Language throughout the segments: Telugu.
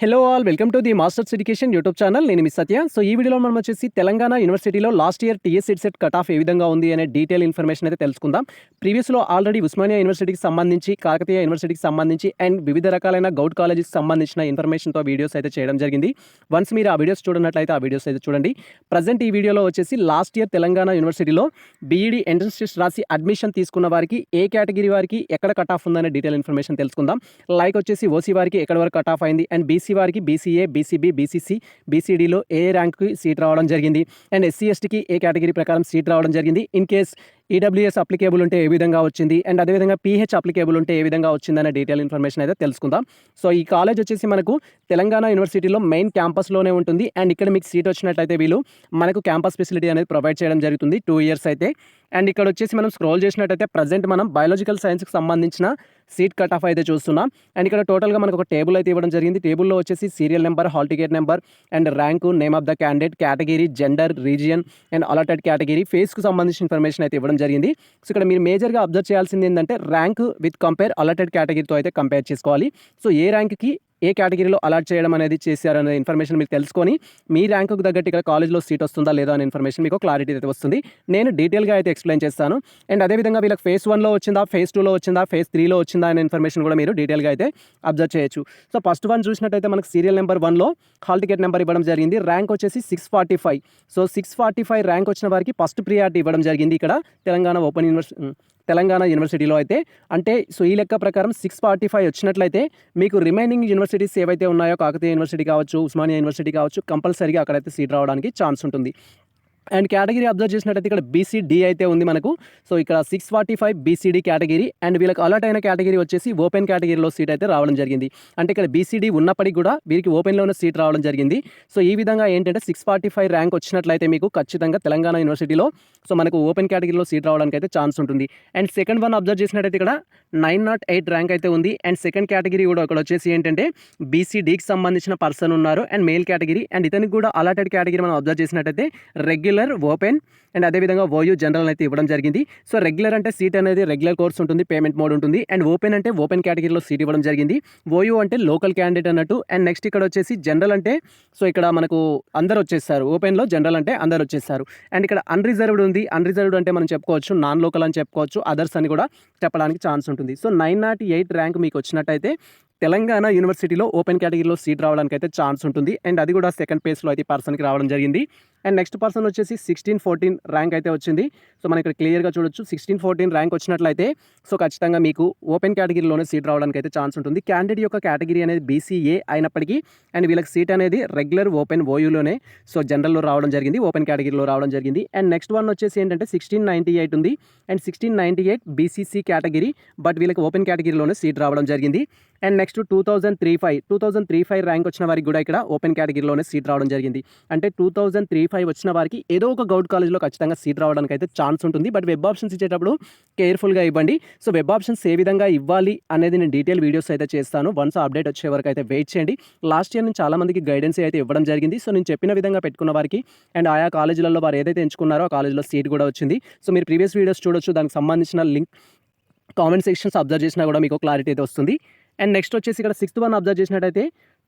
Hello all welcome to the masters education YouTube channel. నేను మీ సత్య. సో ఈ వీడియోలో మనం వచ్చేసి తెలంగాణ యూనివర్సిటీలో last year TS CET cut off ఏ విధంగా ఉంది అనే డీటెయిల్ ఇన్ఫర్మేషన్ అయితే తెలుసుకుందాం. ప్రీవియస్లో ఆల్రెడీ ఉస్మానియా యూనివర్సిటీకి సంబంధించి, కాకతీయ యూనివర్సిటీకి సంబంధించి అండ్ వివిధ రకాలైన గౌట్ కాలేజెస్కి సంబంధించిన ఇన్ఫర్మేషన్తో వీడియోస్ అయితే చేయడం జరిగింది. వన్స్ మీరు ఆ వీడియోస్ చూడనట్లయితే ఆ వీడియోస్ అయితే చూడండి. ప్రజెంట్ ఈ వీడియోలో వచ్చేసి లాస్ట్ ఇయర్ తెలంగాణ యూనివర్సిటీలో బీఈడీ ఎంట్రన్స్ టెస్ట్ రాసి అడ్మిషన్ తీసుకున్న వారికి ఏ కేటగిరీ వారికి ఎక్కడ కట్ ఆఫ్ ఉందనే డీటెయిల్ ఇన్ఫర్మేషన్ తెలుసుకుందాం. లైక్ వచ్చేసి ఓసీ వారికి ఎక్కడ వరకు కట్ ఆఫ్ అయింది అండ్ బీసీ వారికి బీసీఏ, బీసీబీ, బీసీసీ, బీసీడీలో ఏ ర్యాంక్కి సీట్ రావడం జరిగింది అండ్ ఎస్సీ ఎస్టీకి ఏ కేటగిరీ ప్రకారం సీట్ రావడం జరిగింది. ఇన్ కేస్ ఈడబ్ల్యూఎస్ అప్లికేబుల్ ఉంటే ఏ విధంగా వచ్చింది అండ్ అదేవిధంగా పీహెచ్ అప్లికేబుల్ ఉంటే ఏ విధంగా వచ్చిందనే డీటెయిల్ ఇన్ఫర్మేషన్ అయితే తెలుసుకుందాం. సో ఈ కాలేజ్ వచ్చేసి మనకు తెలంగాణ యూనివర్సిటీలో మెయిన్ క్యాంపస్లోనే ఉంటుంది అండ్ ఇక్కడ మీకు సీట్ వచ్చినట్లయితే వీళ్ళు మనకు క్యాంపస్ ఫెసిలిటీ అనేది ప్రొవైడ్ చేయడం జరుగుతుంది 2 years అయితే. అండ్ ఇక్కడ వచ్చేసి మనం స్క్రోల్ చేసినట్టయితే ప్రజెంట్ మనం బయాలజికల్ సైన్స్కి సంబంధించిన సీట్ కట్ ఆఫ్ అయితే చూస్తున్నాం. అండ్ ఇక్కడ టోటల్గా మనకు ఒక టేబుల్ అయితే ఇవ్వడం జరిగింది. టేబుల్లో వచ్చేసి serial number, hall ticket number and rank, name of the candidate, category, gender, region and allotted category, ఫేస్కు సంబంధించిన ఇన్ఫర్మేషన్ అయితే ఇవ్వడం జరిగింది. సో ఇక్కడ మీరు మేజర్గా అబ్జర్వ్ చేయాల్సింది ఏంటంటే ర్యాంక్ విత్ కంపేర్ అలాటెడ్ కేటగిరీతో అయితే కంపేర్ చేసుకోవాలి. సో ఏ ర్యాంక్కి ఏ కేటగిరీలో అలాట్ చేయడం అనేది చేశారనే ఇన్ఫర్మేషన్ మీకు తెలుసుకొని మీ ర్యాంకుకు తగ్గట్టు ఇక్కడ కాలేజ్లో సీట్ వస్తుందా లేదా అనే ఇన్ఫర్మేషన్ మీకు క్లారిటీ అయితే వస్తుంది. నేను డీటెయిల్గా అయితే ఎక్స్ప్లెయిన్ చేస్తాను. అండ్ అదేవిధంగా వీళ్ళకి ఫేజ్ 1లో వచ్చిందా, ఫేజ్ 2లో వచ్చిందా, ఫేజ్ 3లో వచ్చిందా అనే ఇన్ఫర్మేషన్ కూడా మీరు డీటెయిల్గా అయితే అబ్జర్వ్ చేయొచ్చు. సో ఫస్ట్ వన్ చూసినట్టయితే మనకు సీరియల్ నెంబర్ 1లో హాల్ టికెట్ నెంబర్ ఇవ్వడం జరిగింది. ర్యాంక్ వచ్చేసి 645. సో 645 ర్యాంక్ వచ్చిన వారికి ఫస్ట్ ప్రియారిటీ ఇవ్వడం జరిగింది ఇక్కడ తెలంగాణ యూనివర్సిటీలో అయితే. అంటే సో ఈ లెక్క ప్రకారం 645 వచ్చినట్లయితే మీకు రిమైనింగ్ యూనివర్సిటీస్ ఏవైతే ఉన్నాయో, కాకతీయ యూనివర్సిటీ కావచ్చు, ఉస్మానియా యూనివర్సిటీ కావచ్చు, కంపల్సరీగా అక్కడైతే సీట్ రావడానికి ఛాన్స్ ఉంటుంది. అండ్ కేటగిరీ అబ్జర్వ్ చేసినట్టయితే ఇక్కడ బీసీడీ అయితే ఉంది మనకు. సో ఇక్కడ 645 బీసీడీ కేటగిరీ అండ్ వీళ్ళకి అలాట్ అయిన కేటగిరీ వచ్చేసి ఓపెన్ కేటగిరీలో సీట్ అయితే రావడం జరిగింది. అంటే ఇక్కడ బీసీడీ ఉన్నప్పటికీ కూడా వీరికి ఓపెన్లోనే సీట్ రావడం జరిగింది. సో ఈ విధంగా ఏంటంటే 645 ర్యాంక్ వచ్చినట్లయితే మీకు ఖచ్చితంగా తెలంగాణ యూనివర్సిటీలో సో మనకు ఓపెన్ కేటగిరీలో సీట్ రావడానికి అయితే ఛాన్స్ ఉంటుంది. అండ్ సెకండ్ వన్ అబ్జర్వ్ చేసినట్టయితే ఇక్కడ 908 ర్యాంక్ అయితే ఉంది. అండ్ సెకండ్ కేటగిరీ కూడా ఇక్కడ వచ్చేసి ఏంటంటే బీసీడీకి సంబంధించిన పర్సన్ ఉన్నారు అండ్ మేల్ కేటగిరీ అండ్ ఇతనికి కూడా అలాటెడ్ కేటగిరీ మనం అబ్జర్వ్ చేసినట్టయితే రెగ్యులర్, ఓపెన్ అండ్ అదేవిధంగా ఓయూ జనరల్ అయితే ఇవ్వడం జరిగింది. సో రెగ్యులర్ అంటే సీట్ అనేది రెగ్యులర్ కోర్స్ ఉంటుంది, పేమెంట్ మోడ్ ఉంటుంది. అండ్ ఓపెన్ అంటే ఓపెన్ కేటగిరీలో సీట్ ఇవ్వడం జరిగింది. ఓయూ అంటే లోకల్ క్యాండిడేట్ అన్నట్టు. అండ్ నెక్స్ట్ ఇక్కడ వచ్చేసి జనరల్ అంటే సో ఇక్కడ మనకు అందరు వచ్చేస్తారు, ఓపెన్లో జనరల్ అంటే అందరు వచ్చేస్తారు. అండ్ ఇక్కడ అన్రిజర్వ్డ్ ఉంది. అన్రిజర్వ్డ్ అంటే మనం చెప్పుకోవచ్చు నాన్ లోకల్ అని చెప్పుకోవచ్చు, అదర్స్ అని కూడా చెప్పడానికి ఛాన్స్ ఉంటుంది. సో 908 ర్యాంక్ మీకు వచ్చినట్టయితే తెలంగాణ యూనివర్సిటీలో ఓపెన్ కేటగిరీలో సీట్ రావడానికి అయితే ఛాన్స్ ఉంటుంది. అండ్ అది కూడా సెకండ్ పేస్లో అయితే పర్సన్కి రావడం జరిగింది. అండ్ నెక్స్ట్ పర్సన్ వచ్చేసి 1614 ర్యాంక్ అయితే వచ్చింది. సో మనం ఇక్కడ క్లియర్గా చూడొచ్చు 1614 ర్యాంక్ వచ్చినట్లయితే సో ఖచ్చితంగా మీకు ఓపెన్ కేటగిరీలోనే సీట్ రావడానికి అయితే ఛాన్స్ ఉంటుంది. క్యాండిడేట్ యొక్క కేటగిరీ అనేది బీసీఏ అయినప్పటికీ అండ్ వీళ్ళకి సీట్ అనేది రెగ్యులర్, ఓపెన్, ఓయూలోనే సో జనరల్లో రావడం జరిగింది, ఓపెన్ కేటగిరీలో రావడం జరిగింది. అండ్ నెక్స్ట్ వన్ వచ్చేసి ఏంటంటే 1698 ఉంది. అండ్ 1698 బీసీసీ కేటగిరీ బట్ వీళ్ళకి ఓపెన్ కేటగిరీలోనే సీట్ రావడం జరిగింది. అండ్ నెక్స్ట్ 2035 ర్యాంక్ వచ్చిన వారికి కూడా ఇక్కడ ఓపెన్ కేటగిరీలోనే సీట్ రావడం జరిగింది. అంటే 2035 వచ్చిన వారికి ఏదో ఒక గౌట్ కాలేజ్లో ఖచ్చితంగా సీట్ రావడానికి అయితే ఛాన్స్ ఉంటుంది. బట్ వెబ్ ఆప్షన్స్ ఇచ్చేటప్పుడు కేర్ఫుల్గా ఇవ్వండి. సో వెబ్ ఆప్షన్స్ ఏ విధంగా ఇవ్వాలి అనేది నేను డీటెయిల్ వీడియోస్ అయితే చేస్తాను. వన్స్ అప్డేట్ వచ్చే వరకు అయితే వెయిట్ చేయండి. లాస్ట్ ఇయర్ నేను చాలా మందికి గైడెన్స్ అయితే ఇవ్వడం జరిగింది. సో నేను చెప్పిన విధంగా పెట్టుకున్న వారికి అండ్ ఆయా కాలేజీలలో వారు ఏదైతే ఎంచుకున్నారో ఆ కాలేజ్లో సీట్ కూడా వచ్చింది. సో మీరు ప్రీవియస్ వీడియోస్ చూడొచ్చు, దానికి సంబంధించిన లింక్ కామెంట్ సెక్షన్స్ అబ్జర్వ్ చేసినా కూడా మీకు క్లారిటీ అయితే వస్తుంది. అండ్ నెక్స్ట్ వచ్చేసి ఇక్కడ 6th వన్ అబ్జర్వ్ చేసినట్టయితే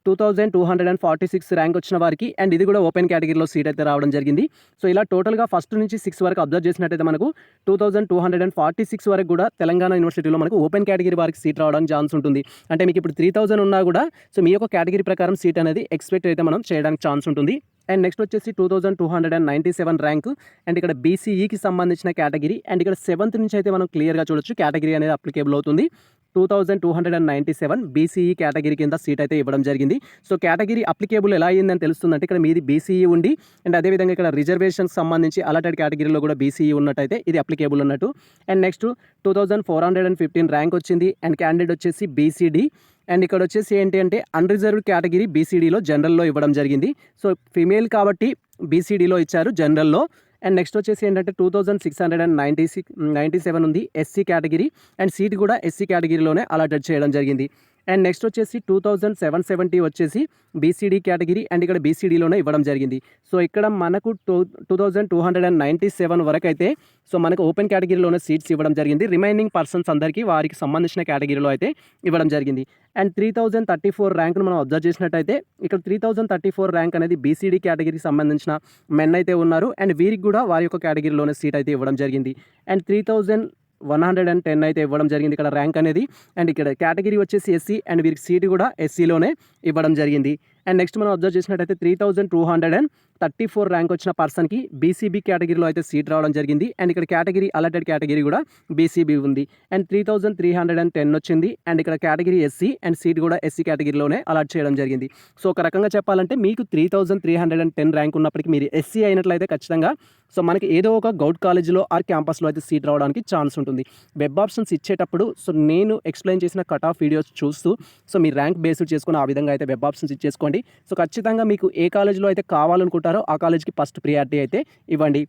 2246 ర్యాంక్ వచ్చిన వారికి అండ్ ఇది కూడా ఓపెన్ కేటగిరీలో సీట్ అయితే రావడం జరిగింది. సో ఇలా టోటల్గా ఫస్ట్ నుంచి 6 వరకు అబ్జర్వ్ చేసినట్టయితే మనకు 2246 వరకు కూడా తెలంగాణ యూనివర్సిటీలో మనకు ఓపెన్ కేటగిరీ వారికి సీట్ రావడానికి ఛాన్స్ ఉంటుంది. అంటే మీకు ఇప్పుడు 3000 ఉన్నా కూడా సో మీ యొక్క కేటగిరీ ప్రకారం సీట్ అనేది ఎక్స్పెక్ట్ అయితే మనం చేయడానికి ఛాన్స్ ఉంటుంది. అండ్ నెక్స్ట్ వచ్చేసి 2297 ర్యాంక్ అండ్ ఇక్కడ బీసీఈకి సంబంధించిన కేటగిరీ అండ్ ఇక్కడ 7th నుంచి అయితే మనం క్లియర్గా చూడొచ్చు కేటగిరీ అనేది అప్లికేబుల్ అవుతుంది. 2297 బీసీఈ కేటగిరీ కింద సీట్ అయితే ఇవ్వడం జరిగింది. సో కేటగిరీ అప్లికేబుల్ ఎలా అయ్యిందని తెలుస్తుందంటే ఇక్కడ మీది బీసీఈ ఉండి అండ్ అదేవిధంగా ఇక్కడ రిజర్వేషన్కి సంబంధించి అలాటెడ్ కేటగిరీలో కూడా బీసీఈ ఉన్నట్టయితే ఇది అప్లికేబుల్ ఉన్నట్టు. అండ్ నెక్స్ట్ 2415 ర్యాంక్ వచ్చింది అండ్ క్యాండిడేట్ వచ్చేసి బీసీడీ అండ్ ఇక్కడ వచ్చేసి ఏంటి అంటే అన్రిజర్వ్డ్ కేటగిరీ బీసీడీలో జనరల్లో ఇవ్వడం జరిగింది. సో ఫీమేల్ కాబట్టి బీసీడీలో ఇచ్చారు జనరల్లో. అండ్ నెక్స్ట్ వచ్చేసి ఏంటంటే 2697 ఉంది ఎస్సీ కేటగిరీ అండ్ సీట్ కూడా ఎస్సీ కేటగిరీలోనే అలాటెడ్ చేయడం జరిగింది. అండ్ నెక్స్ట్ వచ్చేసి 2770 వచ్చేసి బీసీడీ కేటగిరీ అండ్ ఇక్కడ బీసీడీలోనే ఇవ్వడం జరిగింది. సో ఇక్కడ మనకు 2297 వరకు అయితే సో మనకు ఓపెన్ కేటగిరీలోనే సీట్స్ ఇవ్వడం జరిగింది. రిమైనింగ్ పర్సన్స్ అందరికీ వారికి సంబంధించిన కేటగిరీలో అయితే ఇవ్వడం జరిగింది. అండ్ 3034 ర్యాంక్ను మనం అబ్జర్వ్ చేసినట్టయితే ఇక్కడ 3034 ర్యాంక్ అనేది బీసీడీ కేటగిరీకి సంబంధించిన మెన్ అయితే ఉన్నారు. అండ్ వీరికి కూడా వారి యొక్క కేటగిరీలోనే సీట్ అయితే ఇవ్వడం జరిగింది. అండ్ 3110 అయితే ఇవ్వడం జరిగింది ఇక్కడ ర్యాంక్ అనేది. అండ్ ఇక్కడ కేటగిరీ వచ్చేసి ఎస్సీ అండ్ వీరికి సీట్ కూడా ఎస్సీలోనే ఇవ్వడం జరిగింది. అండ్ నెక్స్ట్ మనం అబ్జర్వ్ చేసినట్టయితే 3234 ర్యాంక్ వచ్చిన పర్సన్కి బీసీబీ కేటగిరీలో అయితే సీట్ రావడం జరిగింది. అండ్ ఇక్కడ కేటగిరీ అలాటెడ్ కేటగిరీ కూడా బీసీబీ ఉంది. అండ్ 3310 వచ్చింది. అండ్ ఇక్కడ కేటగిరీ ఎస్సీ అండ్ సీట్ కూడా ఎస్సీ కేటగిరీలోనే అలాట్ చేయడం జరిగింది. సో ఒక రకంగా చెప్పాలంటే మీకు 3310 ర్యాంక్ ఉన్నప్పటికీ మీరు ఎస్సీ అయినట్లయితే ఖచ్చితంగా సో మనకి ఏదో ఒక గౌట్ కాలేజీలో ఆర్ క్యాంపస్లో అయితే సీట్ రావడానికి ఛాన్స్ ఉంటుంది. వెబ్ ఆప్షన్స్ ఇచ్చేటప్పుడు సో నేను ఎక్స్ప్లెయిన్ చేసిన కట్ ఆఫ్ వీడియోస్ చూస్తూ సో మీ ర్యాంక్ బేస్డ్ చేసుకుని ఆ విధంగా అయితే వెబ్ ఆప్షన్స్ ఇచ్చేసుకోండి. సో ఖచ్చితంగా మీకు ఏ కాలేజీలో అయితే కావాలనుకుంటారో ఆ కాలేజ్కి ఫస్ట్ ప్రియారిటీ అయితే ఇవ్వండి.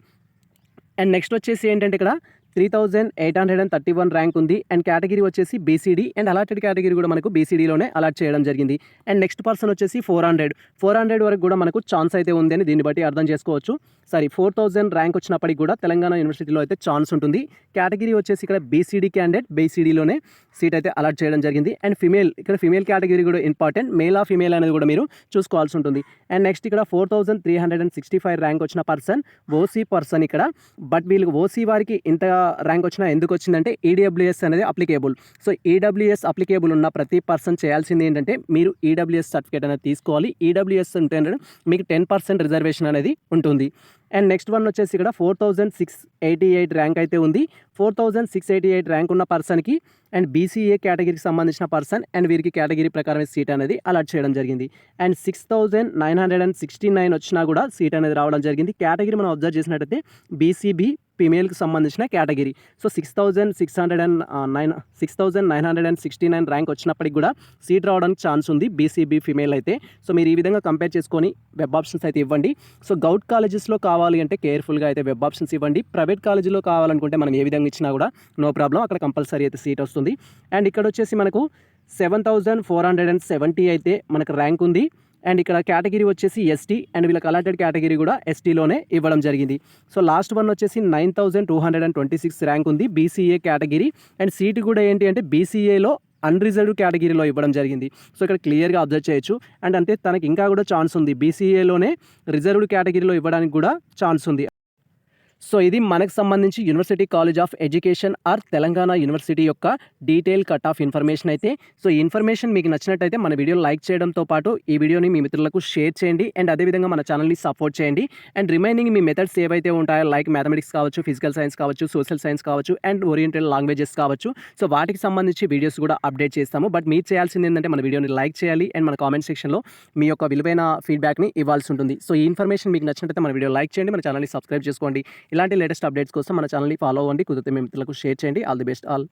అండ్ నెక్స్ట్ వచ్చేసి ఏంటంటే ఇక్కడ 3831 ర్యాంక్ ఉంది. అండ్ కేటగిరీ వచ్చేసి బీసీడీ అండ్ అలాటెడ్ కేటగిరీ కూడా మనకు బీసీడీలోనే అలాట్ చేయడం జరిగింది. అండ్ నెక్స్ట్ పర్సన్ వచ్చేసి 400 వరకు కూడా మనకు ఛాన్స్ అయితే ఉంది అని దీన్ని బట్టి అర్థం చేసుకోవచ్చు. 4000 ర్యాంక్ వచ్చినప్పటికి కూడా తెలంగాణ యూనివర్సిటీలో అయితే ఛాన్స్ ఉంటుంది. కేటగిరీ వచ్చేసి ఇక్కడ బీసీడీ క్యాండిడేట్ బీసీడీలోనే సీట్ అయితే అలాట్ చేయడం జరిగింది. అండ్ ఇక్కడ ఫిమేల్ కేటగిరీ కూడా ఇంపార్టెంట్, మేల్ ఆ ఫిమేల్ అనేది కూడా మీరు చూసుకోవాల్సి ఉంటుంది. అండ్ నెక్స్ట్ ఇక్కడ 4365 ర్యాంక్ వచ్చిన పర్సన్ ఓసీ పర్సన్ ఇక్కడ. బట్ వీళ్ళకి ఓసీ వారికి ఇంత ర్యాంక్ వచ్చినా ఎందుకు వచ్చిందంటే ఈడబ్ల్యూఎస్ అనేది అప్లికేబుల్. సో ఈడబ్ల్యూఎస్ అప్లికేబుల్ ఉన్న ప్రతి పర్సన్ చేయాల్సింది ఏంటంటే మీరు ఈడబ్ల్యూఎస్ సర్టిఫికేట్ అనేది తీసుకోవాలి. ఈడబ్ల్యూఎస్ ఉంటే మీకు 10% రిజర్వేషన్ అనేది ఉంటుంది. అండ్ నెక్స్ట్ వన్ వచ్చేసి ఇక్కడ 4688 ర్యాంక్ అయితే ఉంది. 4688 ర్యాంక్ ఉన్న పర్సన్కి అండ్ బీసీఏ కేటగిరీకి సంబంధించిన పర్సన్ అండ్ వీరికి కేటగిరీ ప్రకారం సీట్ అనేది అలాట్ చేయడం జరిగింది. అండ్ 6969 వచ్చినా కూడా సీట్ అనేది రావడం జరిగింది. కేటగిరీ మనం అబ్జర్వ్ చేసినట్టయితే బీసీబీ ఫీమేల్కి సంబంధించిన కేటగిరీ. సో 6969 ర్యాంక్ వచ్చినప్పటికి కూడా సీట్ రావడానికి ఛాన్స్ ఉంది బీసీబీ ఫీమేల్ అయితే. సో మీరు ఈ విధంగా కంపేర్ చేసుకొని వెబ్ ఆప్షన్స్ అయితే ఇవ్వండి. సో గౌట్ కాలేజెస్లో కావాలి అంటే కేర్ఫుల్గా అయితే వెబ్ ఆప్షన్స్ ఇవ్వండి. ప్రైవేట్ కాలేజీలో కావాలనుకుంటే మనం ఏ విధంగా ఇచ్చినా కూడా నో ప్రాబ్లం, అక్కడ కంపల్సరీ అయితే సీట్ వస్తుంది. అండ్ ఇక్కడ వచ్చేసి మనకు 7470 అయితే మనకు ర్యాంక్ ఉంది. అండ్ ఇక్కడ కేటగిరీ వచ్చేసి ఎస్టీ అండ్ వీళ్ళకి అలాటెడ్ కేటగిరీ కూడా ఎస్టీలోనే ఇవ్వడం జరిగింది. సో లాస్ట్ వన్ వచ్చేసి 9226 ర్యాంక్ ఉంది బీసీఏ కేటగిరీ. అండ్ సీట్ కూడా ఏంటి అంటే బీసీఏలో అన్రిజర్వ్డ్ కేటగిరీలో ఇవ్వడం జరిగింది. సో ఇక్కడ క్లియర్గా అబ్జర్వ్ చేయొచ్చు. అండ్ అంటే తనకి ఇంకా కూడా ఛాన్స్ ఉంది, బీసీఏలోనే రిజర్వ్డ్ కేటగిరీలో ఇవ్వడానికి కూడా ఛాన్స్ ఉంది. సో ఇది మనకు సంబంధించి university college of education or Telangana university యొక్క డీటెయిల్ కట్ ఆఫ్ ఇన్ఫర్మేషన్ అయితే. సో ఈ ఇన్ఫర్మేషన్ మీకు నచ్చినట్టయితే మన వీడియో లైక్ చేయడంతో పాటు ఈ వీడియోని మీ మిత్రులకు షేర్ చేయండి. అండ్ అదేవిధంగా మన ఛానల్ని సపోర్ట్ చేయండి. అండ్ రిమైనింగ్ మీ మెథడ్స్ ఏవైతే ఉంటాయో లైక్ మ్యాథమెటిక్స్ కావచ్చు, ఫిజికల్ సైన్స్ కావచ్చు, సోషల్ సైన్స్ కావచ్చు అండ్ ఓరియంటల్ లాంగ్వేజెస్ కావచ్చు, సో వాటికి సంబంధించి వీడియోస్ కూడా అప్డేట్ చేస్తాము. బట్ మీరు చేయాల్సింది ఏంటంటే మన వీడియోని లైక్ చేయాలి అండ్ మన కామెంట్ సెక్షన్లో మీ యొక్క విలువైన ఫీడ్బ్యాక్ని ఇవ్వాల్సి ఉంటుంది. సో ఈ ఇన్ఫర్మేషన్ మీకు నచ్చినట్టయితే మన వీడియో లైక్ చేయండి, మన ఛానల్ని సబ్స్క్రైబ్ చేసుకోండి. ఇలాంటి లేటెస్ట్ అప్డేట్స్ కోసం మన ఛానల్ని ఫాలో అవ్వండి. కుదిరితే మీ మిత్రులకు షేర్ చేయండి. All the best all.